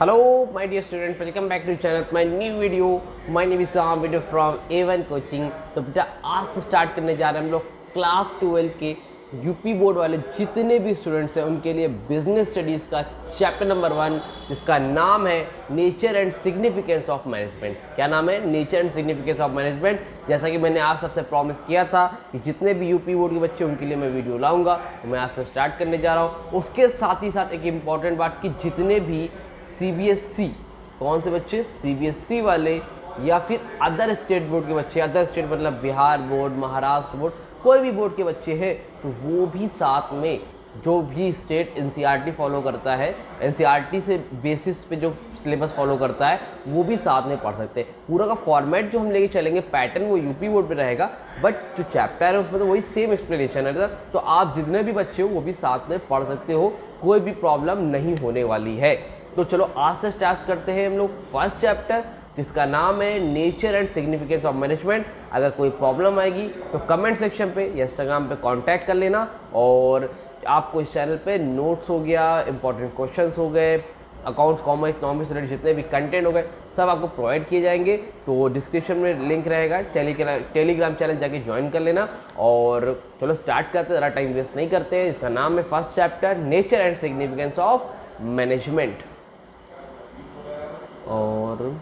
Hello, my dear students. Welcome back to channel. My new video. My name is Sam. Video from A1 Coaching. तो बेटा आज से start करने जा रहे हैं हम लोग क्लास 12 के यूपी बोर्ड वाले जितने भी स्टूडेंट्स हैं उनके लिए बिजनेस स्टडीज़ का चैप्टर नंबर 1 जिसका नाम है nature and significance of management. क्या नाम है? Nature and significance of management. जैसा कि मैंने आप सबसे प्रॉमिस किया था कि जितने भी यूपी बोर्ड के बच्चे उनके लिए मैं वीडियो लाऊंगा, तो मैं आज से स्टार्ट करने जा रहा हूँ। उसके साथ ही साथ एक इम्पॉर्टेंट बात कि जितने भी CBSE, कौन से बच्चे? CBSE वाले या फिर अदर स्टेट बोर्ड के बच्चे, अदर स्टेट मतलब बिहार बोर्ड, महाराष्ट्र बोर्ड, कोई भी बोर्ड के बच्चे हैं तो वो भी साथ में जो भी स्टेट NCERT फॉलो करता है, NCERT से बेसिस पे जो सिलेबस फॉलो करता है वो भी साथ में पढ़ सकते हैं। पूरा का फॉर्मेट जो हम लेके चलेंगे पैटर्न वो यूपी बोर्ड पे रहेगा, बट जो चैप्टर है उसमें तो वही सेम एक्सप्लेनेशन है। तो आप जितने भी बच्चे हो वो भी साथ में पढ़ सकते हो, कोई भी प्रॉब्लम नहीं होने वाली है। तो चलो आज से स्टार्ट करते हैं हम लोग फर्स्ट चैप्टर जिसका नाम है nature and significance of management. अगर कोई प्रॉब्लम आएगी तो कमेंट सेक्शन पे या इंस्टाग्राम पे कांटेक्ट कर लेना, और आपको इस चैनल पे नोट्स हो गया, इंपॉर्टेंट क्वेश्चंस हो गए, अकाउंट्स, कॉमर्स, इकोनॉमिक्स रिलेटेड जितने भी कंटेंट हो गए सब आपको प्रोवाइड किए जाएंगे। तो डिस्क्रिप्शन में लिंक रहेगा, टेलीग्राम चैनल जाके ज्वाइन कर लेना। और चलो स्टार्ट करते हैं, ज़रा टाइम वेस्ट नहीं करते हैं। इसका नाम है first chapter nature and significance of management. और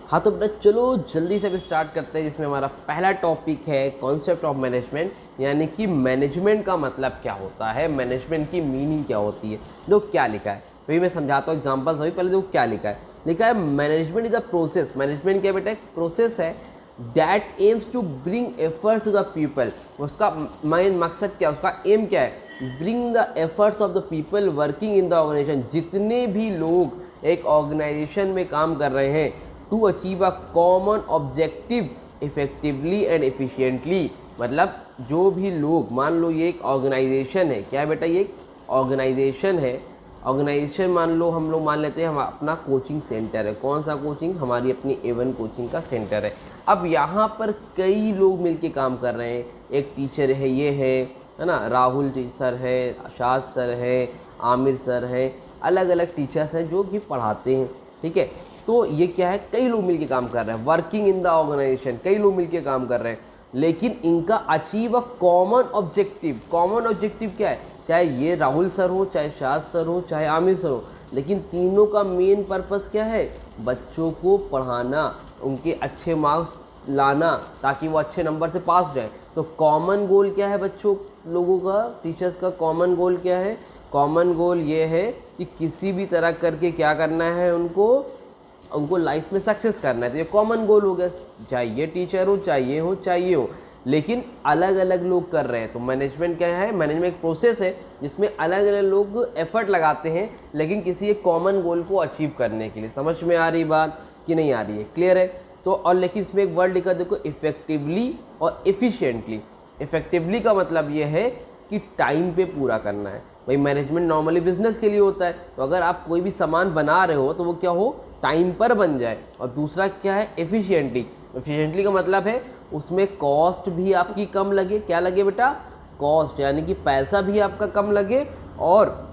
हाँ तो बेटा चलो जल्दी से भी स्टार्ट करते हैं, जिसमें हमारा पहला टॉपिक है कॉन्सेप्ट ऑफ मैनेजमेंट, यानी कि मैनेजमेंट का मतलब क्या होता है, मैनेजमेंट की मीनिंग क्या होती है। देखो क्या लिखा है, वही मैं समझाता हूँ एग्जाम्पल सभी। पहले देखो क्या लिखा है। लिखा है management is a process. Management क्या बेटा? एक प्रोसेस है that aims to bring effort to the people. उसका मेन मकसद क्या है, उसका एम क्या है? Bring the efforts of the people working in the organisation. जितने भी लोग एक ऑर्गेनाइजेशन में काम कर रहे हैं to achieve a common objective effectively and efficiently. मतलब जो भी लोग, मान लो ये एक ऑर्गेनाइजेशन है। क्या है बेटा? ये एक ऑर्गेनाइजेशन है। ऑर्गेनाइजेशन मान लो, हम लोग मान लेते हैं हम अपना कोचिंग सेंटर है। कौन सा कोचिंग? हमारी अपनी A1 कोचिंग का सेंटर है। अब यहाँ पर कई लोग मिलके काम कर रहे हैं। एक टीचर है, ये है ना, राहुल सर है, शाद सर है, आमिर सर है, अलग अलग टीचर्स हैं जो भी पढ़ाते हैं। ठीक है, तो ये क्या है? कई लोग मिलके काम कर रहे हैं, वर्किंग इन द ऑर्गेनाइजेशन, कई लोग मिलके काम कर रहे हैं, लेकिन इनका achieve a common objective. Common objective क्या है? चाहे ये राहुल सर हो, चाहे शाद सर हो, चाहे आमिर सर हो, लेकिन तीनों का मेन पर्पस क्या है? बच्चों को पढ़ाना, उनके अच्छे मार्क्स लाना ताकि वो अच्छे नंबर से पास जाए। तो कॉमन गोल क्या है बच्चों लोगों का, टीचर्स का कॉमन गोल क्या है? कॉमन गोल ये है कि किसी भी तरह करके क्या करना है, उनको लाइफ में सक्सेस करना है। तो ये कॉमन गोल हो गया, चाहे ये टीचर हो, चाहे ये हो, चाहे ये हो, लेकिन अलग अलग लोग कर रहे हैं। तो मैनेजमेंट क्या है? मैनेजमेंट एक प्रोसेस है जिसमें अलग अलग लोग एफर्ट लगाते हैं, लेकिन किसी एक कॉमन गोल को अचीव करने के लिए। समझ में आ रही बात कि नहीं आ रही है? क्लियर है? तो और लेकिन इसमें एक वर्ड लिखा देखो, इफेक्टिवली और एफिशिएंटली। इफेक्टिवली का मतलब ये है कि टाइम पे पूरा करना है। भाई मैनेजमेंट नॉर्मली बिजनेस के लिए होता है, तो अगर आप कोई भी सामान बना रहे हो तो वो क्या हो? टाइम पर बन जाए। और दूसरा क्या है? एफिशिएंटली। एफिशिएंटली का मतलब है उसमें कॉस्ट भी आपकी कम लगे। क्या लगे बेटा? कॉस्ट, यानी कि पैसा भी आपका कम लगे, और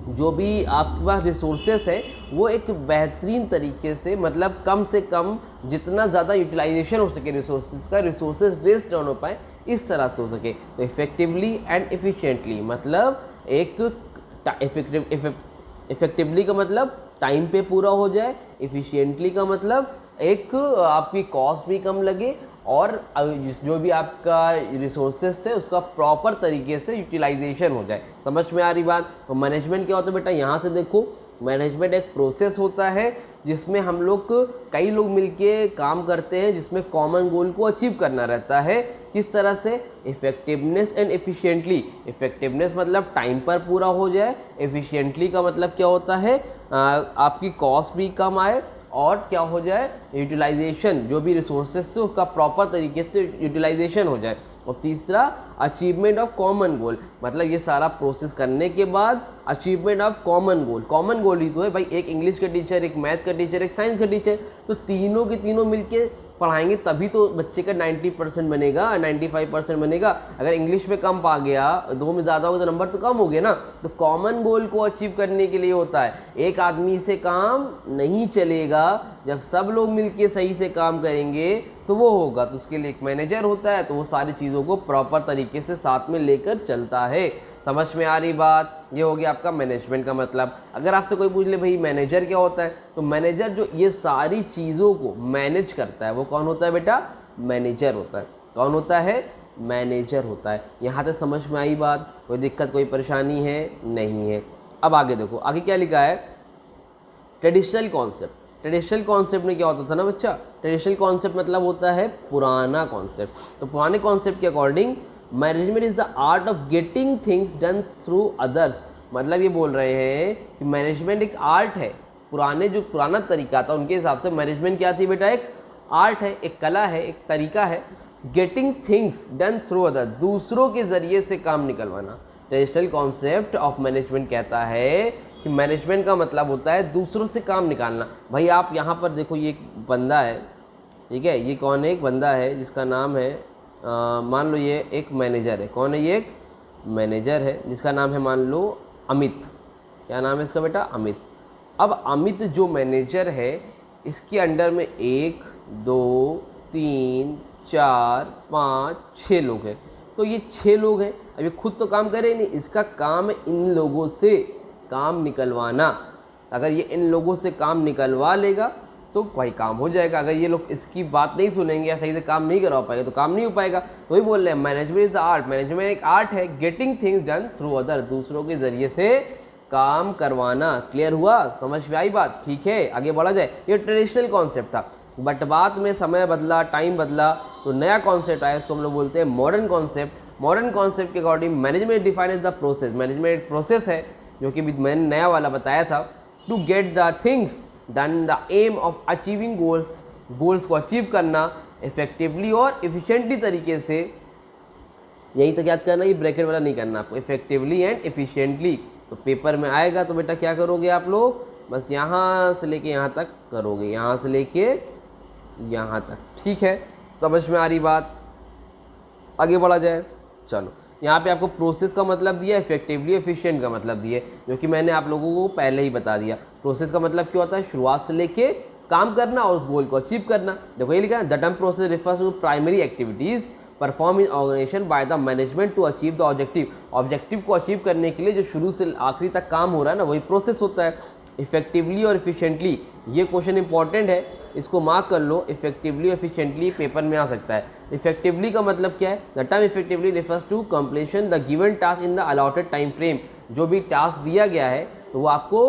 जो भी आपके पास रिसोर्सेस है वो एक बेहतरीन तरीके से, मतलब कम से कम जितना ज़्यादा यूटिलाइजेशन हो सके रिसोर्सेज का, रिसोर्सेज वेस्ट ना हो पाए, इस तरह से हो सके। तो इफेक्टिवली एंड एफिशिएंटली मतलब एक इफेक्टिवली का मतलब टाइम पे पूरा हो जाए, एफिशिएंटली का मतलब एक आपकी कॉस्ट भी कम लगे, और जो भी आपका रिसोर्सेस है उसका प्रॉपर तरीके से यूटिलाइजेशन हो जाए। समझ में आ रही बात? तो मैनेजमेंट क्या होता है बेटा? यहाँ से देखो, मैनेजमेंट एक प्रोसेस होता है जिसमें हम लोग कई लोग मिलके काम करते हैं, जिसमें कॉमन गोल को अचीव करना रहता है। किस तरह से? Effectiveness and efficiently. इफेक्टिवनेस मतलब टाइम पर पूरा हो जाए, एफिशिएंटली का मतलब क्या होता है? आपकी कॉस्ट भी कम आए, और क्या हो जाए? यूटिलाइजेशन, जो भी रिसोर्सेज से उसका प्रॉपर तरीके से यूटिलाइजेशन हो जाए। और तीसरा अचीवमेंट ऑफ कॉमन गोल, मतलब ये सारा प्रोसेस करने के बाद achievement of common goal. Common goal ही तो है भाई, एक इंग्लिश का टीचर, एक मैथ का टीचर, एक साइंस का टीचर, तो तीनों के तीनों मिलके पढ़ाएंगे तभी तो बच्चे का 90% बनेगा, 95% बनेगा। अगर इंग्लिश में कम पा गया, 2 में ज़्यादा होगा तो नंबर तो कम हो गया ना। तो कॉमन गोल को अचीव करने के लिए होता है, एक आदमी से काम नहीं चलेगा, जब सब लोग मिलके सही से काम करेंगे तो वो होगा। तो उसके लिए एक मैनेजर होता है, तो वो सारी चीज़ों को प्रॉपर तरीके से साथ में लेकर चलता है। समझ में आ रही बात? ये हो गया आपका मैनेजमेंट का मतलब। अगर आपसे कोई पूछ ले भाई मैनेजर क्या होता है, तो मैनेजर जो ये सारी चीज़ों को मैनेज करता है वो कौन होता है बेटा? मैनेजर होता है। कौन होता है? मैनेजर होता है। यहाँ तक समझ में आई बात? कोई दिक्कत कोई परेशानी है? नहीं है। अब आगे देखो, आगे क्या लिखा है? Traditional concept. ट्रेडिशनल कॉन्सेप्ट में क्या होता था ना बच्चा? ट्रेडिशनल कॉन्सेप्ट मतलब होता है पुराना कॉन्सेप्ट। तो पुराने कॉन्सेप्ट के according management is the art of getting things done through others. मतलब ये बोल रहे हैं कि मैनेजमेंट एक आर्ट है। पुराने जो पुराना तरीका था उनके हिसाब से मैनेजमेंट क्या थी बेटा? एक आर्ट है, एक कला है, एक तरीका है। Getting things done through others, दूसरों के ज़रिए से काम निकलवाना। ट्रेडिशनल कॉन्सेप्ट ऑफ मैनेजमेंट कहता है कि मैनेजमेंट का मतलब होता है दूसरों से काम निकालना। भाई आप यहाँ पर देखो, ये एक बंदा है, ठीक है, ये कौन है? एक बंदा है जिसका नाम है मान लो ये एक मैनेजर है। कौन है ये? एक मैनेजर है जिसका नाम है मान लो अमित। क्या नाम है इसका बेटा? अमित। अब अमित जो मैनेजर है, इसके अंडर में 1 2 3 4 5 6 लोग हैं। तो ये 6 लोग हैं। अब ये खुद तो काम करे नहीं, इसका काम है इन लोगों से काम निकलवाना। अगर ये इन लोगों से काम निकलवा लेगा तो भाई काम हो जाएगा। अगर ये लोग इसकी बात नहीं सुनेंगे या सही से काम नहीं करवा पाएगा तो काम नहीं हो पाएगा। तो वही बोल रहे हैं management is the art. Management एक आर्ट है, getting things done through other, दूसरों के जरिए से काम करवाना। क्लियर हुआ? समझ में आई बात? ठीक है, आगे बढ़ा जाए। ये ट्रेडिशनल कॉन्सेप्ट था, बट बाद में समय बदला, टाइम बदला, तो नया कॉन्सेप्ट आया, इसको हम लोग बोलते हैं मॉडर्न कॉन्सेप्ट। मॉडर्न कॉन्सेप्ट के according management define as the process. Management एक प्रोसेस है, जो कि मैंने नया वाला बताया था, to get the things done, the aim of achieving goals, goals को अचीव करना इफेक्टिवली और इफिशिएंटली तरीके से। यही तो याद करना, ये ब्रैकेट वाला नहीं करना आपको, इफेक्टिवली एंड इफिशिएंटली। तो पेपर में आएगा तो बेटा क्या करोगे आप लोग? बस यहाँ से लेके यहाँ तक करोगे, यहाँ से लेके यहाँ तक। ठीक है, समझ में आ रही बात? आगे बढ़ा जाए। चलो, यहाँ पे आपको प्रोसेस का मतलब दिया, इफेक्टिवली एफिशिएंट का मतलब दिए, जो कि मैंने आप लोगों को पहले ही बता दिया। प्रोसेस का मतलब क्या होता है? शुरुआत से लेके काम करना और उस गोल को अचीव करना। देखो ये लिखा है, the term process refers to primary activities perform in organisation by the management to achieve the objective. Objective को अचीव करने के लिए जो शुरू से आखिरी तक काम हो रहा है ना, वही प्रोसेस होता है। इफेक्टिवली और एफिशिएंटली, ये क्वेश्चन इंपॉर्टेंट है, इसको मार्क कर लो। इफेक्टिवली एफिशिएंटली पेपर में आ सकता है। इफेक्टिवली का मतलब क्या है? The term effectively refers to completion the given task in the allotted time frame. जो भी टास्क दिया गया है तो वो आपको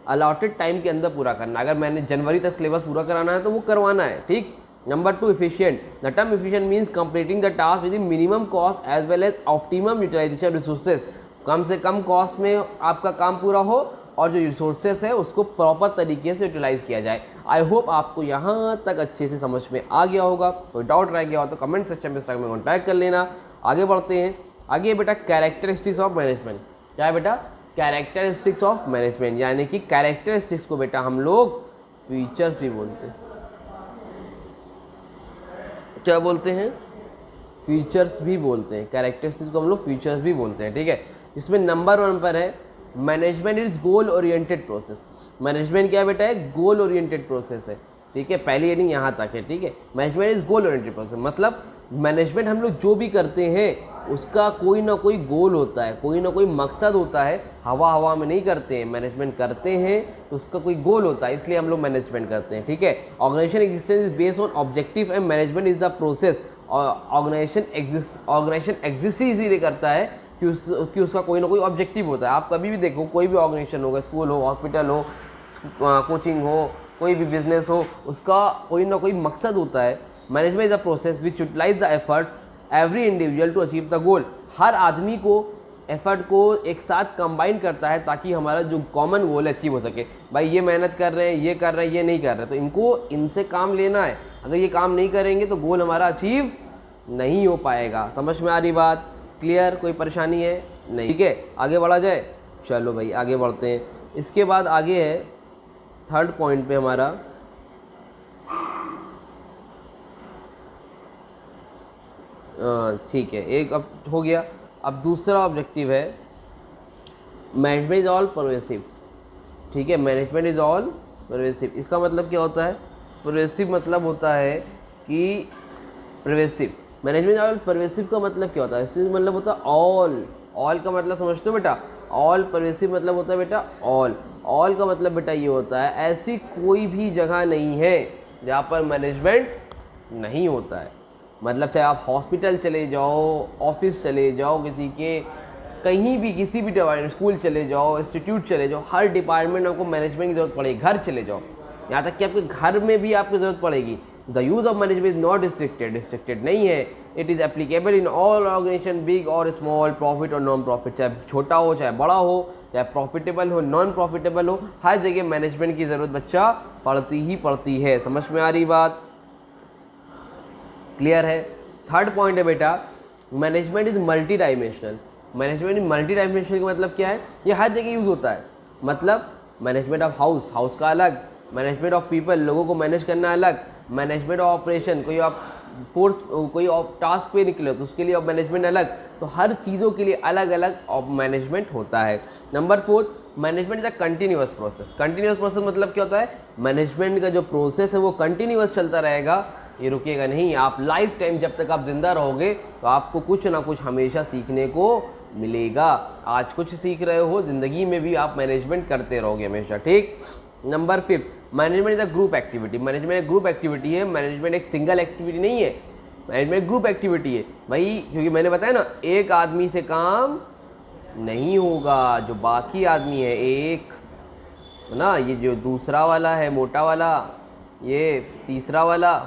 अलॉटेड टाइम के अंदर पूरा करना। अगर मैंने जनवरी तक सिलेबस पूरा कराना है तो वो करवाना है। ठीक। Number 2, efficient. The term efficient means completing the task with minimum cost as well as optimum utilisation resources. कम से कम कॉस्ट में आपका काम पूरा हो और जो रिसोर्सेस है उसको प्रॉपर तरीके से यूटिलाइज किया जाए। आई होप आपको यहाँ तक अच्छे से समझ में आ गया होगा। कोई डाउट रह गया हो तो कमेंट सेक्शन में कॉन्टैक्ट कर लेना। आगे बढ़ते हैं। आगे बेटा कैरेक्टरिस्टिक्स ऑफ मैनेजमेंट। क्या है बेटा? कैरेक्टरिस्टिक्स ऑफ मैनेजमेंट, यानी कि कैरेक्टरिस्टिक्स को बेटा हम लोग फीचर्स भी बोलते हैं। क्या बोलते हैं? फीचर्स भी बोलते हैं। कैरेक्टरिस्टिक्स को हम लोग फीचर्स भी बोलते हैं। ठीक है। इसमें नंबर 1 पर है management is goal oriented process. Management क्या बेटा है? गोल ओरिएंटेड प्रोसेस है। ठीक है, पहली हेडिंग यहाँ तक है। ठीक है, management is goal oriented process मतलब मैनेजमेंट हम लोग जो भी करते हैं उसका कोई ना कोई गोल होता है, कोई ना कोई मकसद होता है। हवा हवा में नहीं करते हैं, मैनेजमेंट करते हैं तो उसका कोई गोल होता है, इसलिए हम लोग मैनेजमेंट करते हैं। ठीक है। Organisation existence is based on objective and management is the process. Organisation exist ही इसीलिए करता है कि उसका कोई ना कोई ऑब्जेक्टिव होता है। आप कभी भी देखो, कोई भी ऑर्गेनाइजेशन होगा, स्कूल हो, हॉस्पिटल हो, कोचिंग हो, कोई भी बिजनेस हो, उसका कोई ना कोई मकसद होता है। Management is the process which utilise the effort every individual to achieve the goal. हर आदमी को एफर्ट को एक साथ कंबाइन करता है ताकि हमारा जो कॉमन गोल अचीव हो सके। भाई ये मेहनत कर रहे हैं, ये कर रहे हैं, ये नहीं कर रहे, तो इनको इनसे काम लेना है। अगर ये काम नहीं करेंगे तो गोल हमारा अचीव नहीं हो पाएगा। समझ में आ रही बात? क्लियर? कोई परेशानी है? नहीं। ठीक है, आगे बढ़ा जाए। चलो भाई आगे बढ़ते हैं। इसके बाद आगे है 3rd पॉइंट पे हमारा ठीक है, एक अब हो गया। अब दूसरा ऑब्जेक्टिव है मैनेजमेंट इज ऑल परवेसिव। ठीक है, मैनेजमेंट इज ऑल परवेसिव, इसका मतलब क्या होता है? परवेसिव मतलब होता है कि परवेसिव, मैनेजमेंट ऑल परवेसिव का मतलब क्या होता है? इसमें मतलब होता है ऑल। ऑल का मतलब समझते हो बेटा? ऑल परवेसिव मतलब होता है बेटा ऑल। ऑल का मतलब बेटा ये होता है ऐसी कोई भी जगह नहीं है जहाँ पर मैनेजमेंट नहीं होता है। मतलब चाहे आप हॉस्पिटल चले जाओ, ऑफिस चले जाओ, किसी के कहीं भी किसी भी डिपार्टमेंट, स्कूल चले जाओ, इंस्टीट्यूट चले जाओ, हर डिपार्टमेंट में आपको मैनेजमेंट की जरूरत पड़ेगी। घर चले जाओ, यहाँ तक कि आपके घर में भी आपको ज़रूरत पड़ेगी। The use of management is not restricted, restricted नहीं है। It is applicable in all organisation, big और स्मॉल, प्रॉफिट और नॉन प्रॉफिट, चाहे छोटा हो चाहे बड़ा हो, चाहे प्रॉफिटेबल हो नॉन प्रॉफिटेबल हो, हर जगह मैनेजमेंट की ज़रूरत बच्चा पड़ती ही पड़ती है। समझ में आ रही बात? क्लियर है? थर्ड पॉइंट है बेटा management is multi dimensional. Management is multi dimensional का मतलब क्या है? ये हर जगह यूज़ होता है। मतलब मैनेजमेंट ऑफ हाउस, हाउस का अलग, मैनेजमेंट ऑफ पीपल, लोगों को मैनेज करना अलग, मैनेजमेंट ऑफ ऑपरेशन, कोई आप फोर्स कोई टास्क पे निकले तो उसके लिए ऑफ मैनेजमेंट अलग। तो हर चीज़ों के लिए अलग अलग ऑफ मैनेजमेंट होता है। Number 4, management is a continuous process. Continuous process मतलब क्या होता है? मैनेजमेंट का जो प्रोसेस है वो कंटिन्यूअस चलता रहेगा, ये रुकेगा नहीं। आप लाइफ टाइम जब तक आप जिंदा रहोगे तो आपको कुछ ना कुछ हमेशा सीखने को मिलेगा। आज कुछ सीख रहे हो, ज़िंदगी में भी आप मैनेजमेंट करते रहोगे हमेशा। ठीक। Number 5, management is a group activity. Management एक ग्रुप एक्टिविटी है, मैनेजमेंट एक सिंगल एक्टिविटी नहीं है, मैनेजमेंट ग्रुप एक्टिविटी है भाई। क्योंकि मैंने बताया ना, एक आदमी से काम नहीं होगा, जो बाकी आदमी है एक ना, ये जो दूसरा वाला है मोटा वाला, ये तीसरा वाला,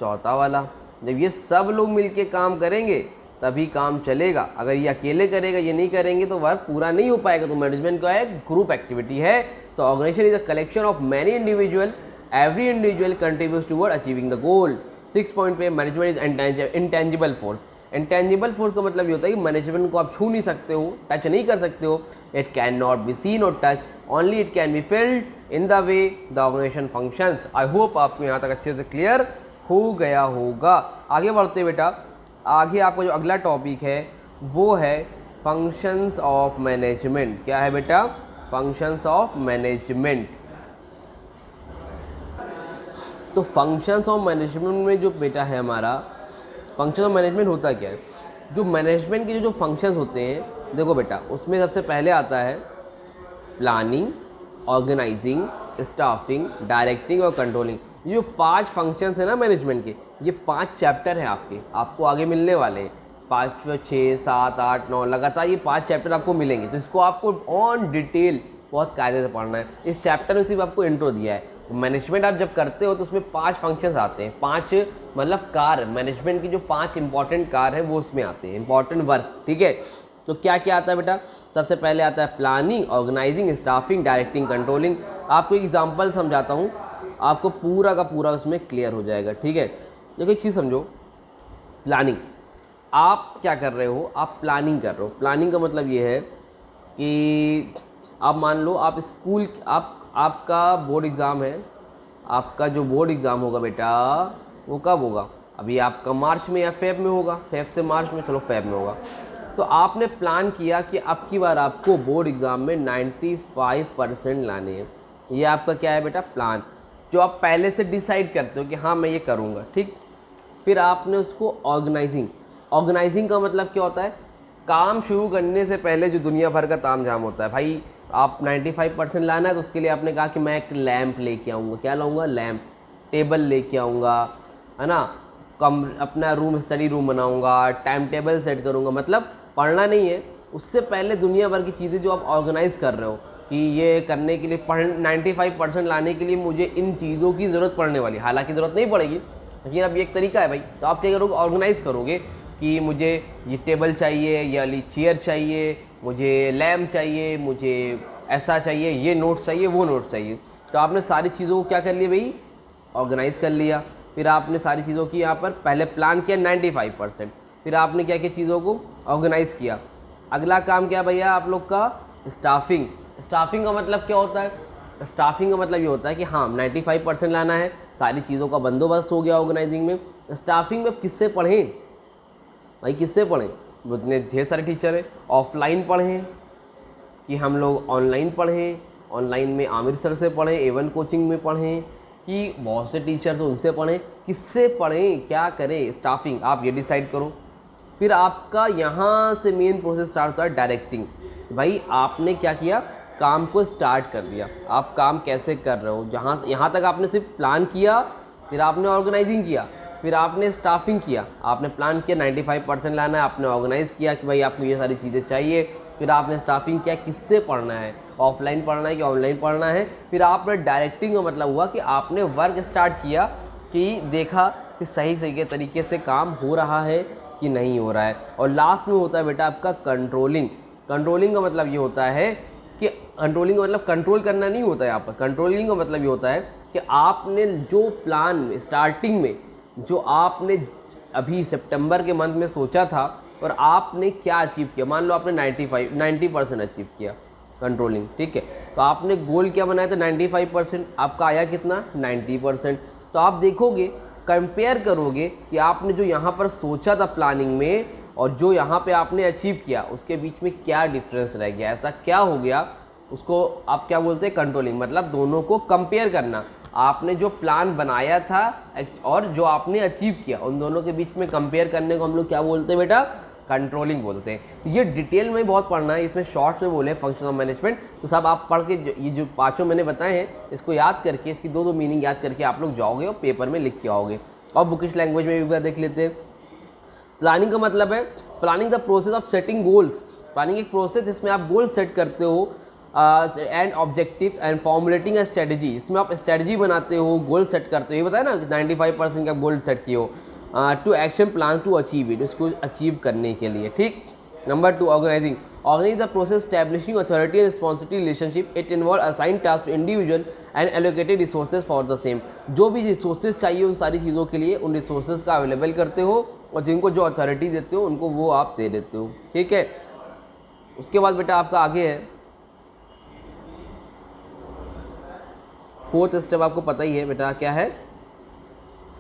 चौथा वाला, जब ये सब लोग मिलके काम करेंगे तभी काम चलेगा। अगर ये अकेले करेगा, ये नहीं करेंगे तो वर्क पूरा नहीं हो पाएगा। तो मैनेजमेंट का एक ग्रुप एक्टिविटी है। तो organisation is a collection of many individual, every individual contributes toward achieving the goal. 6 point पे management is intangible force. Intangible force का मतलब ये होता है कि मैनेजमेंट को आप छू नहीं सकते हो, टच नहीं कर सकते हो। It can not be seen और touch, only it can be felt in the way the organisation functions. I hope आपको यहाँ तक अच्छे से क्लियर हो गया होगा। आगे बढ़ते बेटा, आगे आपका जो अगला टॉपिक है वो है फंक्शंस ऑफ मैनेजमेंट। क्या है बेटा? Functions of management. तो फंक्शंस ऑफ मैनेजमेंट में जो बेटा है हमारा, फंक्शन ऑफ मैनेजमेंट होता क्या है? जो मैनेजमेंट के जो फंक्शंस होते हैं, देखो बेटा, उसमें सबसे पहले आता है प्लानिंग, ऑर्गेनाइजिंग, स्टाफिंग, डायरेक्टिंग और कंट्रोलिंग। ये जो 5 फंक्शंस है ना मैनेजमेंट के, ये 5 चैप्टर हैं आपको आगे मिलने वाले हैं। 5, 6, 7, 8, 9 लगातार ये 5 चैप्टर आपको मिलेंगे। तो इसको आपको ऑन डिटेल बहुत कायदे से पढ़ना है। इस चैप्टर में सिर्फ आपको इंट्रो दिया है। मैनेजमेंट आप जब करते हो तो उसमें 5 फंक्शंस आते हैं, 5 मतलब कार्य, मैनेजमेंट की जो 5 इंपॉर्टेंट कार्य है वो उसमें आते हैं, इंपॉर्टेंट वर्क। ठीक है, तो क्या क्या आता है बेटा? सबसे पहले आता है planning, organising, staffing, directing, controlling. आपको एक एग्जांपल समझाता हूँ, आपको पूरा का पूरा उसमें क्लियर हो जाएगा। ठीक है, देखो एक चीज़ समझो, प्लानिंग, आप क्या कर रहे हो? आप प्लानिंग कर रहे हो। प्लानिंग का मतलब ये है कि आप मान लो आप स्कूल, आपका बोर्ड एग्ज़ाम है, आपका जो बोर्ड एग्ज़ाम होगा बेटा वो कब होगा? अभी आपका मार्च में या फेब में होगा, फेब से मार्च में, चलो फेब में होगा। तो आपने प्लान किया कि अब की बार आपको बोर्ड एग्ज़ाम में 95% लाने हैं। ये आपका क्या है बेटा? प्लान, जो आप पहले से डिसाइड करते हो कि हाँ मैं ये करूँगा। ठीक। फिर आपने उसको ऑर्गेनाइजिंग, ऑर्गेनाइजिंग का मतलब क्या होता है? काम शुरू करने से पहले जो दुनिया भर का ताम झाम होता है, भाई आप 95% लाना है तो उसके लिए आपने कहा कि मैं एक लैंप लेके आऊँगा। क्या लाऊँगा? लैंप। टेबल लेके आऊँगा, है ना, कम अपना रूम, स्टडी रूम बनाऊँगा, टाइम टेबल सेट करूँगा। मतलब पढ़ना नहीं है, उससे पहले दुनिया भर की चीज़ें जो आप ऑर्गेनाइज़ कर रहे हो कि ये करने के लिए 95% लाने के लिए मुझे इन चीज़ों की ज़रूरत पड़ने वाली। हालांकि ज़रूरत नहीं पड़ेगी, लेकिन अब ये एक तरीका है भाई। तो आप क्या करोगे? ऑर्गेनाइज़ करोगे कि मुझे ये टेबल चाहिए, ये वाली चेयर चाहिए, मुझे लैम्प चाहिए, मुझे ऐसा चाहिए, ये नोट्स चाहिए, वो नोट्स चाहिए। तो आपने सारी चीज़ों को क्या कर लिया भाई? ऑर्गेनाइज़ कर लिया। फिर आपने सारी चीज़ों की यहाँ पर पहले प्लान किया 95%, फिर आपने क्या क्या चीज़ों को ऑर्गेनाइज़ किया। अगला काम क्या भैया आप लोग का? स्टाफिंग। स्टाफिंग का मतलब क्या होता है? स्टाफिंग का मतलब ये होता है कि हाँ 95% लाना है, सारी चीज़ों का बंदोबस्त हो गया ऑर्गेनाइजिंग में। स्टाफिंग में किससे पढ़ें? भाई किससे पढ़ें, उतने ढेर सारे टीचर हैं। ऑफलाइन पढ़ें कि हम लोग ऑनलाइन पढ़ें, ऑनलाइन में आमिर सर से पढ़ें, A1 कोचिंग में पढ़ें कि बहुत से टीचर्स उनसे पढ़ें, किससे पढ़ें, क्या करें, स्टाफिंग आप ये डिसाइड करो। फिर आपका यहाँ से मेन प्रोसेस स्टार्ट होता है डायरेक्टिंग। भाई आपने क्या किया, काम को स्टार्ट कर दिया, आप काम कैसे कर रहे हो, जहाँ यहाँ तक आपने सिर्फ प्लान किया, फिर आपने ऑर्गेनाइजिंग किया, फिर आपने स्टाफिंग किया, आपने प्लान किया 95% लाना है, आपने ऑर्गेनाइज़ किया कि भाई आपको ये सारी चीज़ें चाहिए, फिर आपने स्टाफिंग किया, किससे पढ़ना है, ऑफलाइन पढ़ना है कि ऑनलाइन पढ़ना है, फिर आपने डायरेक्टिंग का मतलब हुआ कि आपने वर्क स्टार्ट किया कि देखा कि सही सही के तरीके से काम हो रहा है कि नहीं हो रहा है। और लास्ट में होता है बेटा आपका कंट्रोलिंग। कंट्रोलिंग का मतलब ये होता है कि कंट्रोलिंग का मतलब कंट्रोल करना नहीं होता है यहाँ पर। कंट्रोलिंग का मतलब ये होता है कि आपने जो प्लान में स्टार्टिंग में जो आपने अभी सितंबर के मंथ में सोचा था और आपने क्या अचीव किया, मान लो आपने 90% अचीव किया कंट्रोलिंग, ठीक है, तो आपने गोल क्या बनाया था 95%, आपका आया कितना 90%। तो आप देखोगे, कंपेयर करोगे कि आपने जो यहाँ पर सोचा था प्लानिंग में और जो यहाँ पे आपने अचीव किया उसके बीच में क्या डिफरेंस रह गया, ऐसा क्या हो गया, उसको आप क्या बोलते हैं कंट्रोलिंग। मतलब दोनों को कंपेयर करना, आपने जो प्लान बनाया था और जो आपने अचीव किया उन दोनों के बीच में कंपेयर करने को हम लोग क्या बोलते हैं बेटा, कंट्रोलिंग बोलते हैं। तो ये डिटेल में बहुत पढ़ना है, इसमें शॉर्ट्स में बोले फंक्शन ऑफ मैनेजमेंट, तो सब आप पढ़ के ये जो पाँचों मैंने बताए हैं इसको याद करके, इसकी दो मीनिंग याद करके आप लोग जाओगे और पेपर में लिख के आओगे। और बुकिश लैंग्वेज में भी देख लेते हैं। प्लानिंग का मतलब है planning the process of setting goals. Planning एक प्रोसेस जिसमें आप गोल सेट करते हो and objective and formulating a strategy, इसमें आप स्ट्रेटजी बनाते हो, गोल सेट करते हो। ये बताया ना 95% का गोल सेट किए हो, to action plan to achieve it, इसको अचीव करने के लिए, ठीक। Number 2 organising. Organise the process establishing authority and responsibility relationship, it involve assign task to individual and allocated resources for the same. जो भी रिसोर्सेज चाहिए उन सारी चीज़ों के लिए उन रिसोर्सेज का अवेलेबल करते हो और जिनको जो अथॉरिटी देते हो उनको वो आप दे देते हो, ठीक है। उसके बाद बेटा आपका आगे है 4th स्टेप, आपको पता ही है बेटा क्या है,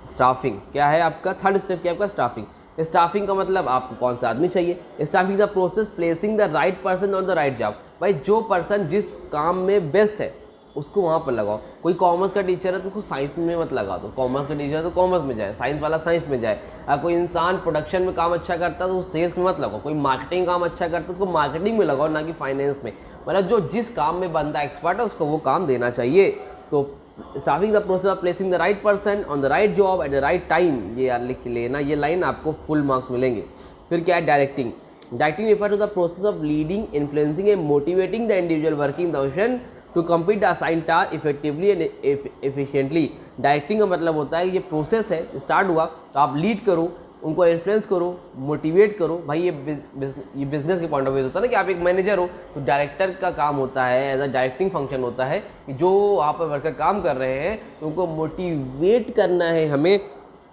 स्टाफिंग। क्या है आपका 3rd स्टेप, क्या आपका स्टाफिंग। स्टाफिंग का मतलब आपको कौन सा आदमी चाहिए। Staffing the process placing the right person on the right job. भाई जो पर्सन जिस काम में बेस्ट है उसको वहाँ पर लगाओ। कोई कॉमर्स का टीचर है तो उसको साइंस में मत लगा दो, कॉमर्स का टीचर है तो कॉमर्स में जाए, साइंस वाला साइंस में जाए। कोई इंसान प्रोडक्शन में काम अच्छा करता है तो सेल्स में मत लगाओ, कोई मार्केटिंग काम अच्छा करता है उसको मार्केटिंग में लगाओ, ना कि फाइनेंस में। मतलब जो जिस काम में बंदा एक्सपर्ट है उसको वो काम देना चाहिए। तो starting the process of placing the right person on the right job at the right time, ये यार लिख लेना, ये लाइन आपको फुल मार्क्स मिलेंगे। फिर क्या है directing. Directing refer to the process of leading, influencing and motivating the individual working the mission to complete the assign task effectively and efficiently. Directing का मतलब होता है ये प्रोसेस है, स्टार्ट हुआ तो आप लीड करो, उनको इन्फ्लुएंस करो, मोटिवेट करो। भाई ये बिजनेस के पॉइंट ऑफ व्यू होता है ना कि आप एक मैनेजर हो तो डायरेक्टर का काम होता है, एज अ डायरेक्टिंग फंक्शन होता है कि जो वहाँ पर वर्कर काम कर रहे हैं तो उनको मोटिवेट करना है हमें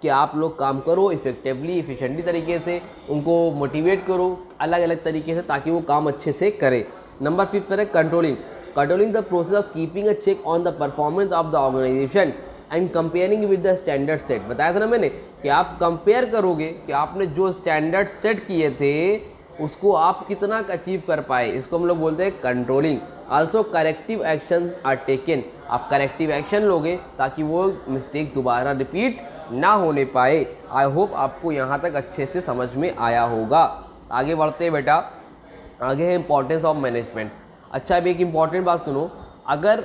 कि आप लोग काम करो इफेक्टिवली, एफिशिएंटली तरीके से, उनको मोटिवेट करो अलग अलग तरीके से ताकि वो काम अच्छे से करें। नंबर 5 पर है controlling. Controlling the process of keeping a check on the performance of the organisation and comparing with the standard set. बताया था ना मैंने कि आप कंपेयर करोगे कि आपने जो स्टैंडर्ड सेट किए थे उसको आप कितना अचीव कर पाए, इसको हम लोग बोलते हैं controlling. Also corrective action are taken, आप करेक्टिव एक्शन लोगे ताकि वो मिस्टेक दोबारा रिपीट ना होने पाए। आई होप आपको यहाँ तक अच्छे से समझ में आया होगा। आगे बढ़ते हैं बेटा, आगे है इंपॉर्टेंस ऑफ मैनेजमेंट। अच्छा अभी एक इम्पॉर्टेंट बात सुनो, अगर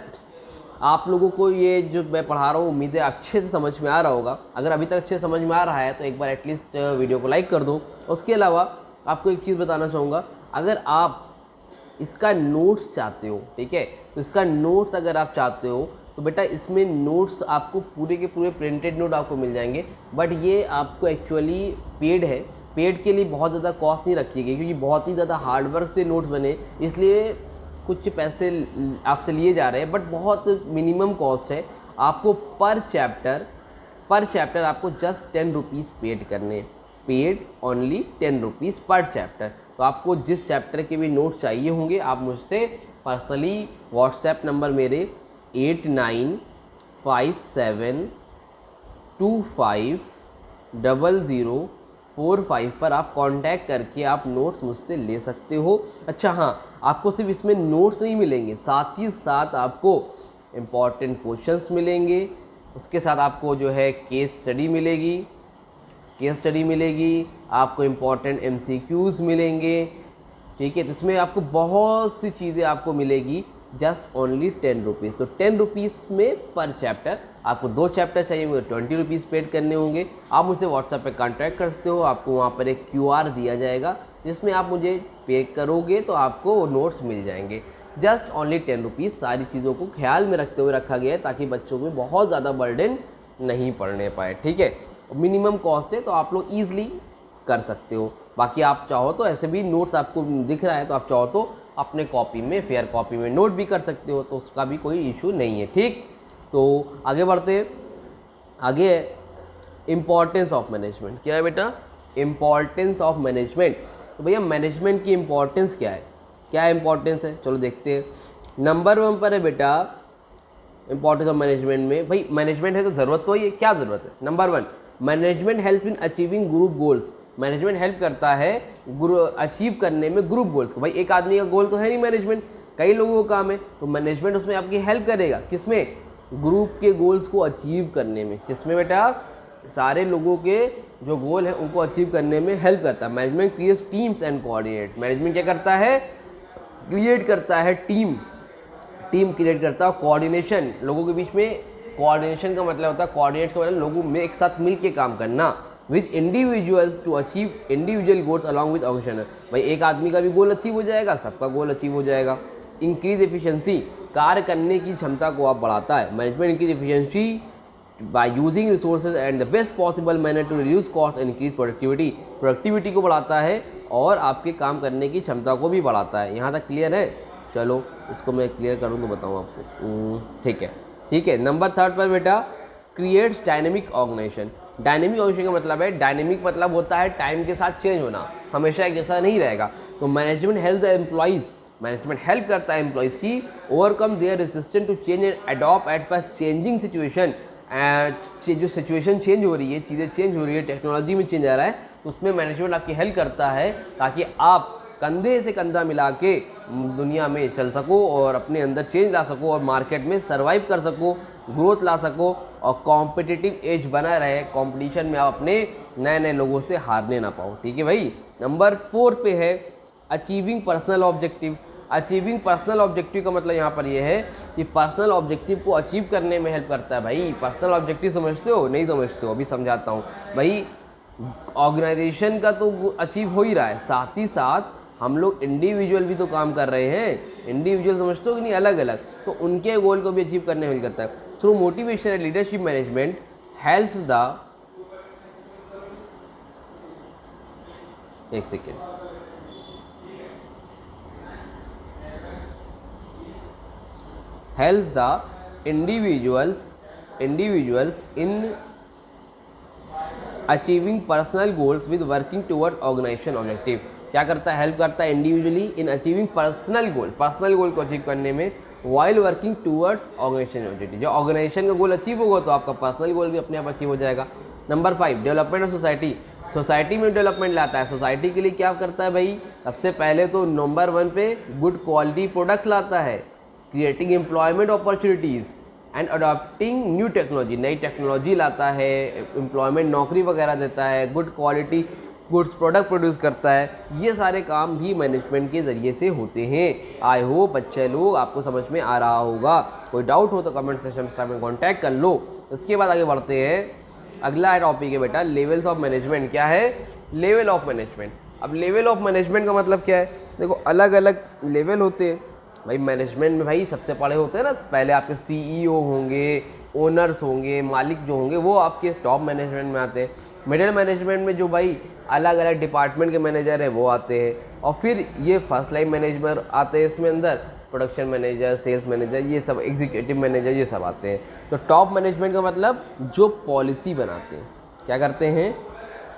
आप लोगों को ये जो मैं पढ़ा रहा हूँ उम्मीद है अच्छे से समझ में आ रहा होगा। अगर अभी तक अच्छे समझ में आ रहा है तो एक बार एटलीस्ट वीडियो को लाइक कर दो। उसके अलावा आपको एक चीज़ बताना चाहूँगा, अगर आप इसका नोट्स चाहते हो, ठीक है, तो इसका नोट्स अगर आप चाहते हो तो बेटा इसमें नोट्स आपको पूरे के पूरे प्रिंटेड नोट आपको मिल जाएंगे। बट ये आपको एक्चुअली पेड है, पेड के लिए बहुत ज़्यादा कॉस्ट नहीं रखी गई क्योंकि बहुत ही ज़्यादा हार्डवर्क से नोट्स बने, इसलिए कुछ पैसे आपसे लिए जा रहे हैं, बट बहुत मिनिमम कॉस्ट है। आपको पर चैप्टर आपको जस्ट 10 रुपीज़ पेड करने, पेड ओनली 10 रुपीज़ पर चैप्टर। तो आपको जिस चैप्टर के भी नोट चाहिए होंगे आप मुझसे पर्सनली व्हाट्सएप नंबर मेरे 89572500 4-5 पर आप कांटेक्ट करके आप नोट्स मुझसे ले सकते हो। अच्छा हाँ, आपको सिर्फ इसमें नोट्स नहीं मिलेंगे, साथ ही साथ आपको इम्पॉर्टेंट क्वेश्चंस मिलेंगे, उसके साथ आपको जो है केस स्टडी मिलेगी, आपको इम्पॉर्टेंट MCQs मिलेंगे, ठीक है। तो इसमें आपको बहुत सी चीज़ें आपको मिलेगी जस्ट ओनली 10 रुपीज़। तो 10 रुपीज़ में पर चैप्टर, आपको 2 चैप्टर चाहिए होंगे, 20 रुपीज़ पेड करने होंगे। आप मुझसे व्हाट्सएप पे कांटेक्ट कर सकते हो, आपको वहाँ पर एक QR दिया जाएगा जिसमें आप मुझे पे करोगे तो आपको वो नोट्स मिल जाएंगे। Just only 10 rupees. सारी चीज़ों को ख्याल में रखते हुए रखा गया है ताकि बच्चों में बहुत ज़्यादा बर्डन नहीं पड़ने पाए, ठीक है। मिनिमम कॉस्ट है तो आप लोग ईजिली कर सकते हो। बाकी आप चाहो तो ऐसे भी नोट्स आपको दिख रहा है तो आप चाहो तो अपने कॉपी में, फेयर कॉपी में नोट भी कर सकते हो, तो उसका भी कोई इशू नहीं है, ठीक। तो आगे बढ़ते हैं। आगे इम्पॉर्टेंस ऑफ मैनेजमेंट क्या है बेटा? Importance of management. तो भैया मैनेजमेंट की इम्पॉर्टेंस क्या है, क्या इम्पॉर्टेंस है, चलो देखते हैं। नंबर 1 पर है बेटा इम्पॉर्टेंस ऑफ मैनेजमेंट में। भाई मैनेजमेंट है तो ज़रूरत तो ही है, क्या ज़रूरत है? Number 1, management help in achieving group goals. Management help करता है अचीव करने में ग्रुप गोल्स को। भाई एक आदमी का गोल तो है नहीं मैनेजमेंट, कई लोगों का काम है, तो मैनेजमेंट उसमें आपकी हेल्प करेगा। किसमें? ग्रुप के गोल्स को अचीव करने में। किसमें बेटा? सारे लोगों के जो गोल है उनको अचीव करने में हेल्प करता है। Management creates teams and coordinate. Management क्या करता है? क्रिएट करता है टीम क्रिएट करता है। कोऑर्डिनेशन, लोगों के बीच में कोऑर्डिनेशन का मतलब होता है, कोऑर्डिनेट का मतलब लोगों में एक साथ मिल के काम करना। With individuals to achieve individual goals along with organisation. भाई एक आदमी का भी गोल अचीव हो जाएगा, सबका गोल अचीव हो जाएगा। इंक्रीज एफिशिएंसी, कार्य करने की क्षमता को आप बढ़ाता है। Management increase efficiency by using resources and the best possible manner to reduce cost and increase productivity को बढ़ाता है और आपके काम करने की क्षमता को भी बढ़ाता है। यहाँ तक क्लियर है? चलो इसको मैं क्लियर करूँ तो बताऊँ आपको, ठीक है। नंबर 3 पर बेटा creates dynamic organisation. Dynamic organisation का मतलब है, डायनेमिक मतलब होता है टाइम के साथ चेंज होना, हमेशा एक जैसा नहीं रहेगा। तो management help the employees, management help करता है एम्प्लॉइज़ की overcome their resistance to change and adopt at पर चेंजिंग सिचुएशन। जो सिचुएशन चेंज हो रही है, चीज़ें चेंज हो रही है, टेक्नोलॉजी में चेंज आ रहा है, तो उसमें मैनेजमेंट आपकी हेल्प करता है ताकि आप कंधे से कंधा मिला के दुनिया में चल सको और अपने अंदर चेंज ला सको और मार्केट में सर्वाइव कर सको, ग्रोथ ला सको और कॉम्पिटिटिव एज बना रहे। कंपटीशन में आप अपने नए नए लोगों से हारने ना पाओ, ठीक है भाई। नंबर 4 पे है achieving personal objective. Achieving personal objective का मतलब यहाँ पर यह है कि पर्सनल ऑब्जेक्टिव को अचीव करने में हेल्प करता है। भाई पर्सनल ऑब्जेक्टिव समझते हो? नहीं समझते हो? अभी समझाता हूँ। भाई ऑर्गेनाइजेशन का तो अचीव हो ही रहा है, साथ ही साथ हम लोग इंडिविजुअल भी तो काम कर रहे हैं। इंडिविजुअल समझते हो कि नहीं, अलग अलग, तो उनके गोल को भी अचीव करने में हेल्प करता है। Through motivation and leadership management helps the helps the individuals in achieving personal goals with working towards organization objective। क्या करता है? हेल्प करता है individually in achieving personal goal को अचीव करने में while working towards organisation objective. जो organisation का गोल अचीव होगा तो आपका पर्सनल गोल भी अपने आप अचीव हो जाएगा। Number 5 development of society. Society में डेवलपमेंट लाता है। सोसाइटी के लिए क्या करता है भाई? सबसे पहले तो नंबर 1 पे गुड क्वालिटी प्रोडक्ट्स लाता है, creating employment opportunities and adopting new technology. नई टेक्नोलॉजी लाता है, एम्प्लॉयमेंट नौकरी वगैरह देता है, good quality goods product produce करता है। ये सारे काम भी मैनेजमेंट के ज़रिए से होते हैं। आई होप बच्चे लोग आपको समझ में आ रहा होगा। कोई डाउट हो तो कमेंट सेक्शन में कॉन्टैक्ट कर लो। उसके बाद आगे बढ़ते हैं। अगला टॉपिक है बेटा लेवल्स ऑफ मैनेजमेंट। क्या है? Level of management. अब लेवल ऑफ मैनेजमेंट का मतलब क्या है? देखो अलग अलग लेवल होते हैं भाई मैनेजमेंट में। भाई सबसे बड़े होते हैं ना, पहले आपके CEO होंगे, ओनर्स होंगे, मालिक जो होंगे वो आपके टॉप मैनेजमेंट में आते हैं। मिडिल मैनेजमेंट में जो भाई अलग अलग डिपार्टमेंट के मैनेजर है वो आते हैं, और फिर ये फर्स्ट लाइन मैनेजर आते हैं इसमें अंदर, प्रोडक्शन मैनेजर, सेल्स मैनेजर, ये सब एग्जीक्यूटिव मैनेजर, ये सब आते हैं। तो टॉप मैनेजमेंट का मतलब जो पॉलिसी बनाते हैं, क्या करते हैं?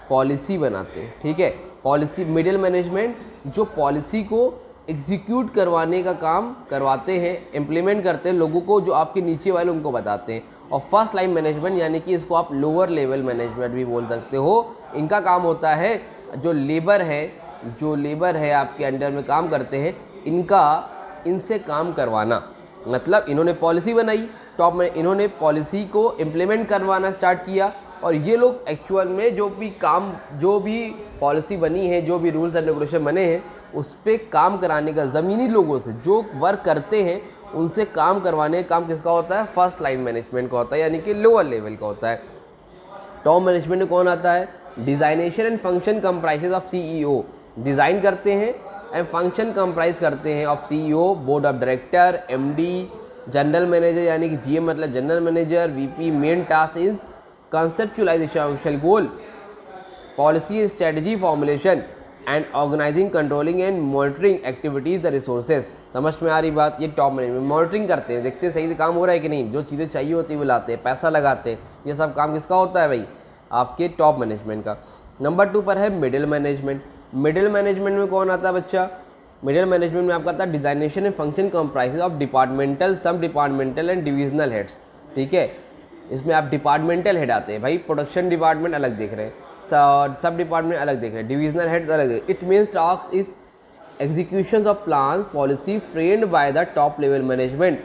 पॉलिसी बनाते हैं, ठीक है। पॉलिसी। मिडिल मैनेजमेंट जो पॉलिसी को एग्जीक्यूट करवाने का काम करवाते हैं, इम्प्लीमेंट करते हैं, लोगों को जो आपके नीचे वाले उनको बताते हैं। और फर्स्ट लाइन मैनेजमेंट यानी कि इसको आप लोअर लेवल मैनेजमेंट भी बोल सकते हो। इनका काम होता है जो लेबर है आपके अंडर में काम करते हैं, इनसे काम करवाना। मतलब इन्होंने पॉलिसी बनाई टॉप में, इन्होंने पॉलिसी को इम्प्लीमेंट करवाना स्टार्ट किया, और ये लोग एक्चुअल में जो भी पॉलिसी बनी है, जो भी रूल्स एंड रेगुलेशन बने हैं, उस पर काम कराने का ज़मीनी लोगों से जो वर्क करते हैं उनसे काम करवाने का काम किसका होता है? फर्स्ट लाइन मैनेजमेंट का होता है, यानी कि लोअर लेवल का होता है। टॉप मैनेजमेंट में कौन आता है? Designation and function comprises of CEO, design करते हैं एंड फंक्शन कंप्राइज करते हैं of CEO, board of director, MD, general manager यानी कि GM मतलब general manager, VP। Main task is conceptualisation goal, policy strategy formulation and organising controlling and monitoring activities the resources. समझ में आ रही बात? ये टॉप मैनेजमेंट मॉनिटरिंग करते हैं, देखते हैं सही से काम हो रहा है कि नहीं, जो चीज़ें चाहिए होती है वो लाते हैं, पैसा लगाते हैं, ये सब काम किसका होता है भाई? आपके टॉप मैनेजमेंट का। नंबर 2 पर है मिडिल मैनेजमेंट। मिडिल मैनेजमेंट में कौन आता है बच्चा? मिडिल मैनेजमेंट में आपका आता है designation and function comprises of departmental, सब डिपार्टमेंटल एंड डिविजनल हेड्स। ठीक है, इसमें आप डिपार्टमेंटल हेड आते हैं भाई, प्रोडक्शन डिपार्टमेंट अलग देख रहे हैं, सब डिपार्टमेंट अलग देख रहे हैं, डिविजनल हेड्स अलग देख रहे हैं। It means task is executions of plans policy framed by the top level management,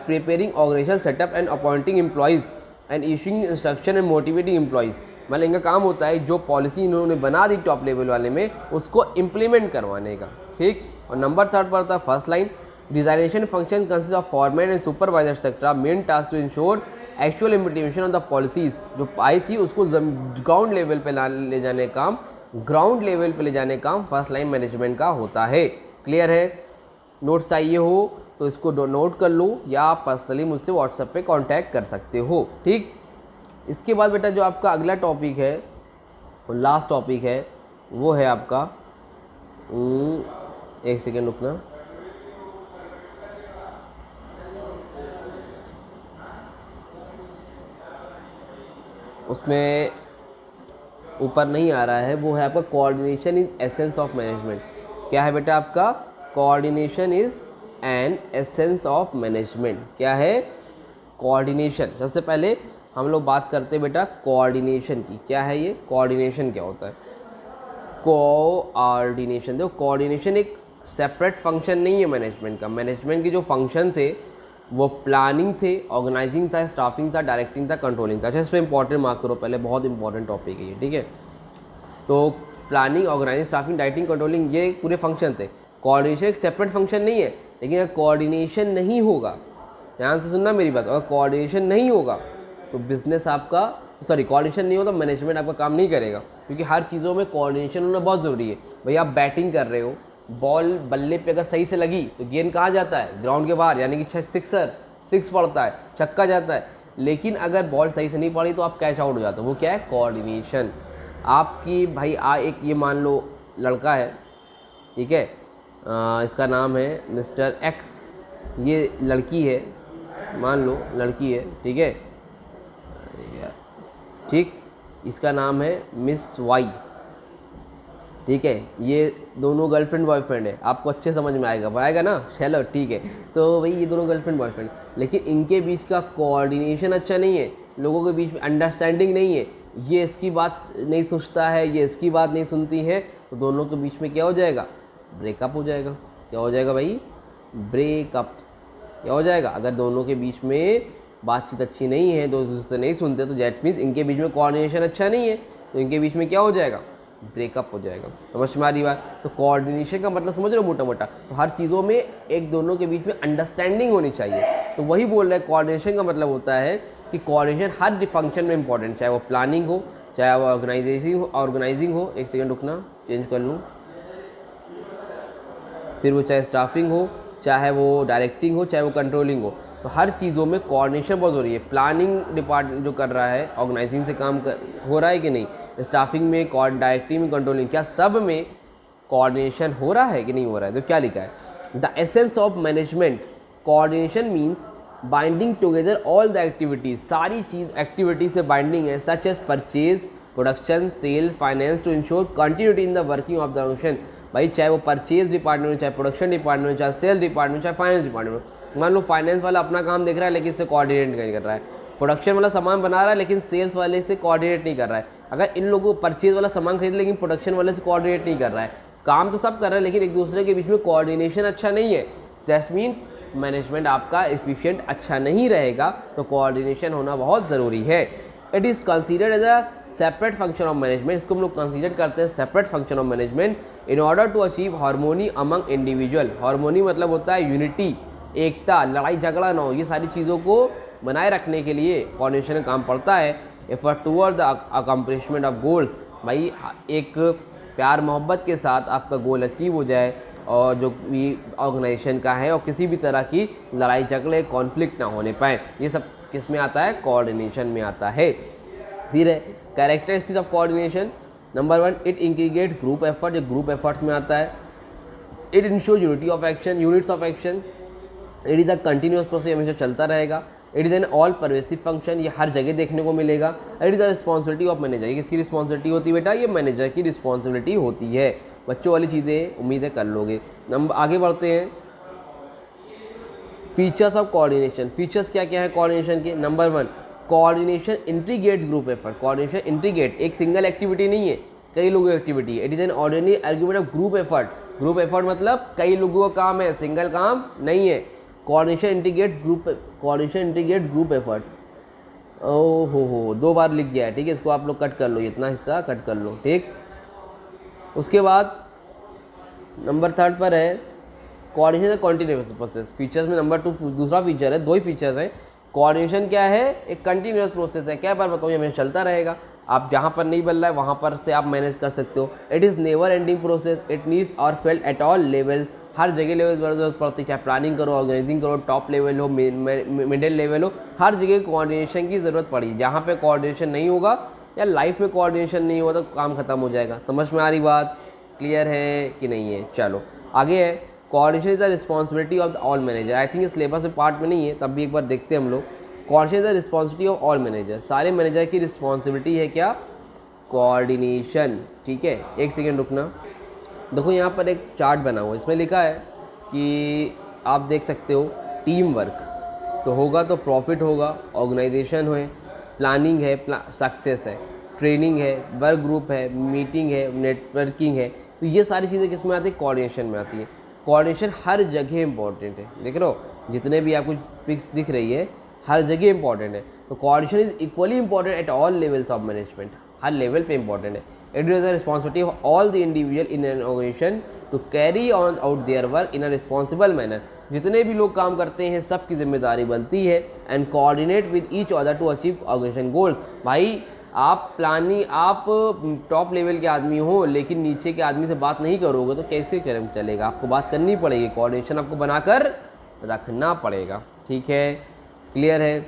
preparing organizational setup and appointing employees and issuing instruction and motivating employees। मतलब इनका काम होता है जो पॉलिसी इन्होंने बना दी टॉप लेवल वाले में, उसको इम्प्लीमेंट करवाने का। ठीक, और नंबर 3 पर होता है first line. Designation function consist of foreman and supervisor sector, main task to ensure actual implementation of the policies. जो आई थी उसको ग्राउंड लेवल पे ले जाने का काम, ग्राउंड लेवल पे ले जाने का काम फर्स्ट लाइन मैनेजमेंट का होता है। क्लियर है? नोट्स चाहिए हो तो इसको नोट कर लो, या आप पर्सनली मुझसे व्हाट्सएप पे कांटेक्ट कर सकते हो। ठीक, इसके बाद बेटा जो आपका अगला टॉपिक है और लास्ट टॉपिक है वो है आपका, एक सेकेंड रुकना, उसमें ऊपर नहीं आ रहा है, वो है आपका coordination is essence of management. क्या है बेटा आपका? Coordination is an essence of management. क्या है? कोऑर्डिनेशन। सबसे पहले हम लोग बात करते हैं बेटा कोऑर्डिनेशन की। क्या है ये? कोऑर्डिनेशन क्या होता है? कोऑर्डिनेशन, देखो कोऑर्डिनेशन एक सेपरेट फंक्शन नहीं है मैनेजमेंट का। मैनेजमेंट के जो फंक्शन थे वो प्लानिंग थे, ऑर्गेनाइजिंग था, स्टाफिंग था, डायरेक्टिंग था, कंट्रोलिंग था। अच्छा, इस पर इंपॉर्टेंट मार्क करो पहले, बहुत इंपॉर्टेंट टॉपिक है ये। ठीक है, तो planning, organising, staffing, directing, controlling, ये पूरे फंक्शन थे। कोऑर्डिनेशन एक सेपरेट फंक्शन नहीं है, लेकिन अगर कोऑर्डिनेशन नहीं होगा, ध्यान से सुनना मेरी बात, अगर कोऑर्डिनेशन नहीं होगा तो बिजनेस आपका, कोऑर्डिनेशन नहीं हो तो मैनेजमेंट आपका काम नहीं करेगा, क्योंकि हर चीज़ों में कोऑर्डिनेशन होना बहुत ज़रूरी है। भैया आप बैटिंग कर रहे हो, बॉल बल्ले पे अगर सही से लगी तो गेंद कहाँ जाता है? ग्राउंड के बाहर, यानी कि सिक्स पड़ता है, छक्का जाता है। लेकिन अगर बॉल सही से नहीं पड़ी तो आप कैच आउट हो जाते हो। वो क्या है? कोऑर्डिनेशन। आपकी भाई एक ये मान लो लड़का है, ठीक है, इसका नाम है मिस्टर एक्स, ये लड़की है, मान लो लड़की है, ठीक है, ठीक, इसका नाम है मिस वाई। ठीक है, ये दोनों गर्लफ्रेंड बॉयफ्रेंड है, आपको अच्छे समझ में आएगा ना? चलो ठीक है, तो भाई ये दोनों गर्लफ्रेंड बॉयफ्रेंड, लेकिन इनके बीच का कोऑर्डिनेशन अच्छा नहीं है, लोगों के बीच में अंडरस्टैंडिंग नहीं है, ये इसकी बात नहीं सोचता है, ये इसकी बात नहीं सुनती है, तो दोनों के बीच में क्या हो जाएगा? ब्रेकअप हो जाएगा। क्या हो जाएगा भाई? ब्रेकअप। क्या हो जाएगा? अगर दोनों के बीच में बातचीत अच्छी नहीं है, दोस्त से नहीं सुनते, तो दैट मीन्स इनके बीच में कोऑर्डिनेशन अच्छा नहीं है, तो इनके बीच में क्या हो जाएगा? ब्रेकअप हो जाएगा। समझ में आ रही बात? तो कोऑर्डिनेशन का मतलब समझ रहे हो मोटा मोटा, तो हर चीज़ों में एक दोनों के बीच में अंडरस्टैंडिंग होनी चाहिए। तो वही बोल रहे हैं, कोऑर्डिनेशन का मतलब होता है कि कोऑर्डिनेशन हर फंक्शन में इंपॉर्टेंट, चाहे वो प्लानिंग हो, चाहे वो ऑर्गेनाइजिंग हो, एक सेकेंड रुकना, चेंज कर लूँ, फिर वो चाहे स्टाफिंग हो, चाहे वो डायरेक्टिंग हो, चाहे वो कंट्रोलिंग हो, तो हर चीज़ों में कोऑर्डिनेशन बहुत ज़रूरी है। प्लानिंग डिपार्टमेंट जो कर रहा है, ऑर्गेनाइजिंग से काम हो रहा है कि नहीं, स्टाफिंग में, डायरेक्टिंग में, कंट्रोलिंग, क्या सब में कोऑर्डिनेशन हो रहा है कि नहीं हो रहा है? तो क्या लिखा है? The essence of management coordination means binding together all the activities, सारी चीज़ एक्टिविटी से बाइंडिंग है, such as purchase, production, sale, finance, to ensure continuity in the working of the organisation. भाई चाहे वो परचेज डिपार्टमेंट हो, चाहे प्रोडक्शन डिपार्टमेंट, चाहे सेल डिपार्टमेंट, चाहे फाइनेंस डिपार्टमेंट। मान लो फाइनेंस वाला अपना काम देख रहा है लेकिन इससे कोऑर्डिनेट नहीं कर रहा है, प्रोडक्शन वाला सामान बना रहा है लेकिन सेल्स वाले से कोऑर्डिनेट नहीं कर रहा है। अगर इन लोगों को परचेज वाला सामान खरीद लेकिन प्रोडक्शन वाले से कोऑर्डिनेट नहीं कर रहा है, काम तो सब कर रहा है लेकिन एक दूसरे के बीच में कोऑर्डिनेशन अच्छा नहीं है, दैट मीन्स मैनेजमेंट आपका एफिशिएंट अच्छा नहीं रहेगा। तो कोऑर्डिनेशन होना बहुत ज़रूरी है। It is considered as a separate function of management, इसको हम लोग कंसीडर करते हैं separate function of management in order to achieve harmony among individual. Harmony मतलब होता है यूनिटी, एकता, लड़ाई झगड़ा ना हो, ये सारी चीज़ों को बनाए रखने के लिए कोऑर्डिनेशन का काम पड़ता है। Effort toward the accomplishment of goal, भाई एक प्यार मोहब्बत के साथ आपका गोल अचीव हो जाए और जो भी ऑर्गेनाइजेशन का है और किसी भी तरह की लड़ाई झगड़े कॉन्फ्लिक्ट ना होने पाए, ये सब किस में आता है? कोऑर्डिनेशन में आता है। फिर है characteristics of coordination. Number 1, it integrate group effort, ये ग्रुप एफर्ट्स में आता है। It ensure unity of action, units of action. It is a continuous process, हमेशा चलता रहेगा। It is an all pervasive function, ये हर जगह देखने को मिलेगा। It is a responsibility of manager, ये किसकी रिस्पॉन्सिबिलिटी होती है बेटा? ये मैनेजर की रिस्पॉन्सिबिलिटी होती है। बच्चों वाली चीज़ें उम्मीद है कर लोगे। नंबर आगे बढ़ते हैं, फीचर्स ऑफ कोऑर्डिनेशन। फीचर्स क्या क्या है कोऑर्डिनेशन के? Number 1, coordination integrates group effort. Coordination integrate, एक सिंगल एक्टिविटी नहीं है, कई लोगों की एक्टिविटी है। It is an ordinary argument of group effort. Group effort मतलब कई लोगों का काम है, सिंगल काम नहीं है। Coordination integrates group, coordination integrate group effort. ओ हो 2 बार लिख गया है, ठीक है, इसको आप लोग कट कर लो, इतना हिस्सा कट कर लो, ठीक। उसके बाद नंबर 3 पर है कोऑर्डिनेशन कॉन्टिन्यूस प्रोसेस। फीचर्स में नंबर 2 दूसरा फीचर है, 2 ही फीचर्स हैं। कोऑर्डिनेशन क्या है? एक कंटिन्यूस प्रोसेस है। क्या बार बताऊँ, ये हमेशा चलता रहेगा। आप जहाँ पर नहीं बन रहा है वहाँ पर से आप मैनेज कर सकते हो। It is never ending process, it needs और फेल्ट एट ऑल लेवल्स। हर जगह लेवल पर जरूरत पड़ती है, चाहे प्लानिंग करो, ऑर्गेनाइजिंग करो, टॉप लेवल हो, मिडिल लेवल हो, हर जगह कोऑर्डिनेशन की ज़रूरत पड़ी। जहाँ पे कोऑर्डिनेशन नहीं होगा या लाइफ में कोऑर्डिनेशन नहीं होगा तो काम खत्म हो जाएगा। समझ में आ रही बात? क्लियर है कि नहीं है? चलो आगे है, coordination is the responsibility of the all manager. I think syllabus में पार्ट में नहीं है, तब भी एक बार देखते हैं हम लोग। Coordination is the responsibility of all manager, सारे मैनेजर की रिस्पॉन्सिबिलिटी है क्या? कोऑर्डिनेशन, ठीक है। एक सेकेंड रुकना, देखो यहाँ पर एक चार्ट बना हुआ है, इसमें लिखा है कि आप देख सकते हो टीम वर्क तो होगा तो प्रॉफिट होगा, ऑर्गेनाइजेशन है, प्लानिंग है, सक्सेस है, ट्रेनिंग है, वर्क ग्रुप है, मीटिंग है, नेटवर्किंग है। तो ये सारी चीज़ें किस में आती है? कोऑर्डिनेशन में आती है। कोऑर्डिनेशन हर जगह इंपॉर्टेंट है, देख लो जितने भी आपको फिक्स दिख रही है हर जगह इंपॉर्टेंट है। तो coordination is equally important at all levels of management, हर लेवल पे इंपॉर्टेंट है। It is the responsibility of all the individual in an organisation to carry on out their work in a responsible manner. जितने भी लोग काम करते हैं सबकी जिम्मेदारी बनती है। And coordinate with each other to achieve organisation goals. भाई आप प्लानिंग, आप टॉप लेवल के आदमी हो लेकिन नीचे के आदमी से बात नहीं करोगे तो कैसे चलेगा? आपको बात करनी पड़ेगी, कोऑर्डिनेशन आपको बनाकर रखना पड़ेगा, ठीक है, क्लियर है।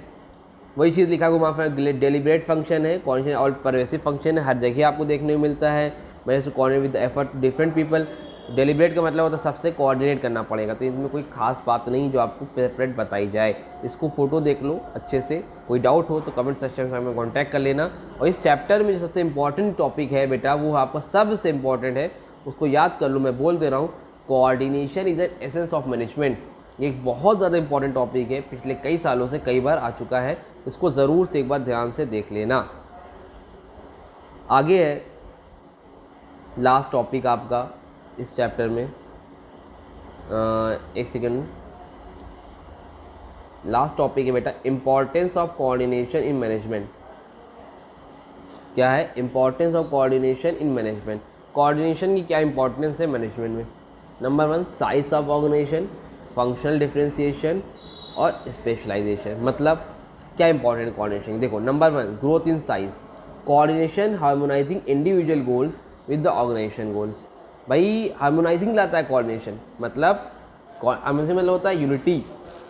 वही चीज़ लिखा हुआ वहाँ पर डेलिब्रेट फंक्शन है, कोऑर्डिनेशन और परवेसिव फंक्शन है, हर जगह आपको देखने को मिलता है। मैंने coordinate with effort different people. Deliberate का मतलब होता है सबसे कोऑर्डिनेट करना पड़ेगा, तो इसमें कोई खास बात नहीं जो आपको सेपरेट बताई जाए। इसको फोटो देख लो अच्छे से, कोई डाउट हो तो कमेंट सेक्शन में हमें कॉन्टैक्ट कर लेना। और इस चैप्टर में जो सबसे इंपॉर्टेंट टॉपिक है बेटा वो आपका सबसे इंपॉर्टेंट है, उसको याद कर लो। मैं बोल दे रहा हूँ, coordination is an essence of management. ये एक बहुत ज़्यादा इंपॉर्टेंट टॉपिक है, पिछले कई सालों से कई बार आ चुका है, इसको ज़रूर से एक बार ध्यान से देख लेना। आगे है लास्ट टॉपिक आपका इस चैप्टर में, एक सेकेंड, लास्ट टॉपिक है बेटा importance of coordination in management. क्या है? Importance of coordination in management. Coordination की क्या इंपॉर्टेंस है मैनेजमेंट में? Number 1, size of organisation, functional differentiation और स्पेशलाइजेशन। मतलब क्या इंपॉर्टेंट कोऑर्डिनेशन? देखो number 1, growth in size. Coordination harmonising individual goals with the organisation goals. भाई हार्मोनाइजिंग लाता है कोऑर्डिनेशन, मतलब हार्मोनाइजेशन मतलब होता है यूनिटी,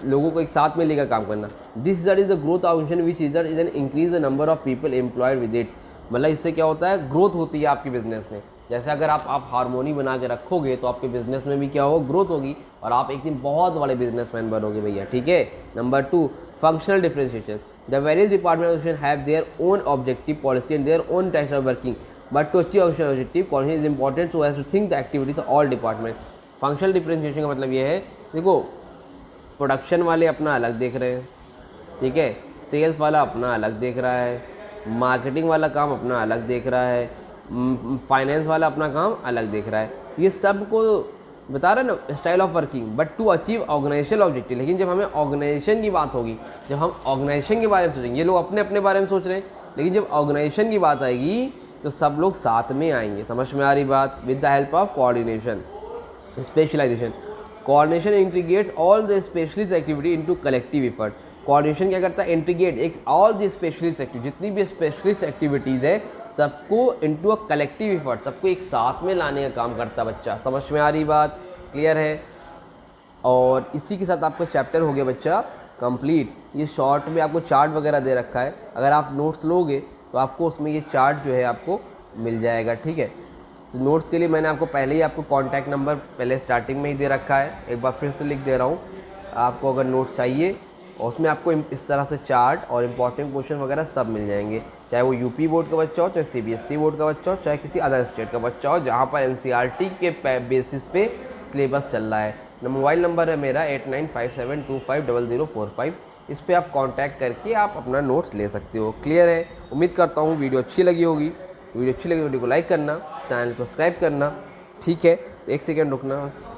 लोगों को एक साथ में लेकर काम करना। This result is the growth organisation which result is an increase the number of people employed with it. मतलब इससे क्या होता है? ग्रोथ होती है आपकी बिजनेस में। जैसे अगर आप हार्मोनी बना के रखोगे तो आपके बिजनेस में भी क्या होगा? ग्रोथ होगी और आप एक दिन बहुत बड़े बिजनेसमैन बनोगे भैया, ठीक है। Number 2, functional differentiation. The various department have their own objective policy and their own types of working, but to achieve objective coordination is important so as to think the activities of all department. Functional differentiation का मतलब ये है, देखो production वाले अपना अलग देख रहे हैं, ठीक है, सेल्स वाला अपना अलग देख रहा है, मार्केटिंग वाला काम अपना अलग देख रहा है, फाइनेंस वाला अपना काम अलग देख रहा है। ये सब को बता रहे ना style of working, but to achieve organisational objective. लेकिन जब हमें ऑर्गेनाइजेशन की बात होगी, जब हम ऑर्गेनाइजेशन के बारे में सोचेंगे, ये लोग अपने अपने बारे में सोच रहे हैं, लेकिन जब ऑर्गेनाइजेशन की बात आएगी तो सब लोग साथ में आएंगे। समझ में आ रही बात? With the help of coordination, specialisation. Coordination integrates all the specialist activity into collective effort. Coordination क्या करता है? इंटीग्रेट एक ऑल द स्पेशलिस्ट एक्टिविटी, जितनी भी स्पेशलिस्ट एक्टिविटीज़ है सबको इनटू अ कलेक्टिव एफर्ट, सबको एक साथ में लाने का काम करता है बच्चा। समझ में आ रही बात? क्लियर है? और इसी के साथ आपका चैप्टर हो गया बच्चा कंप्लीट। ये शॉर्ट में आपको चार्ट वगैरह दे रखा है, अगर आप नोट्स लोगे तो आपको उसमें ये चार्ट जो है आपको मिल जाएगा। ठीक है, तो नोट्स के लिए मैंने आपको पहले ही आपको कॉन्टैक्ट नंबर पहले स्टार्टिंग में ही दे रखा है, एक बार फिर से लिख दे रहा हूँ। आपको अगर नोट्स चाहिए और उसमें आपको इस तरह से चार्ट और इम्पॉर्टेंट क्वेश्चन वगैरह सब मिल जाएंगे, चाहे वो यूपी बोर्ड का बच्चा हो, चाहे सीबीएसई बोर्ड का बच्चा हो, चाहे किसी अदर स्टेट का बच्चा हो, जहाँ पर एनसीईआरटी के बेसिस पे सिलेबस चल रहा है। मोबाइल नंबर है मेरा 8957250045। इस पर आप कांटेक्ट करके आप अपना नोट्स ले सकते हो। क्लियर है? उम्मीद करता हूँ वीडियो अच्छी लगी होगी। तो वीडियो अच्छी लगी वीडियो को लाइक करना, चैनल को सब्सक्राइब करना। ठीक है, तो एक सेकेंड रुकना बस।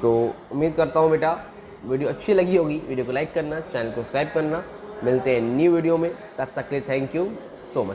तो उम्मीद करता हूँ बेटा वीडियो अच्छी लगी होगी। वीडियो को लाइक करना, चैनल को सब्सक्राइब करना। मिलते हैं न्यू वीडियो में, तब तक के लिए थैंक यू सो मच।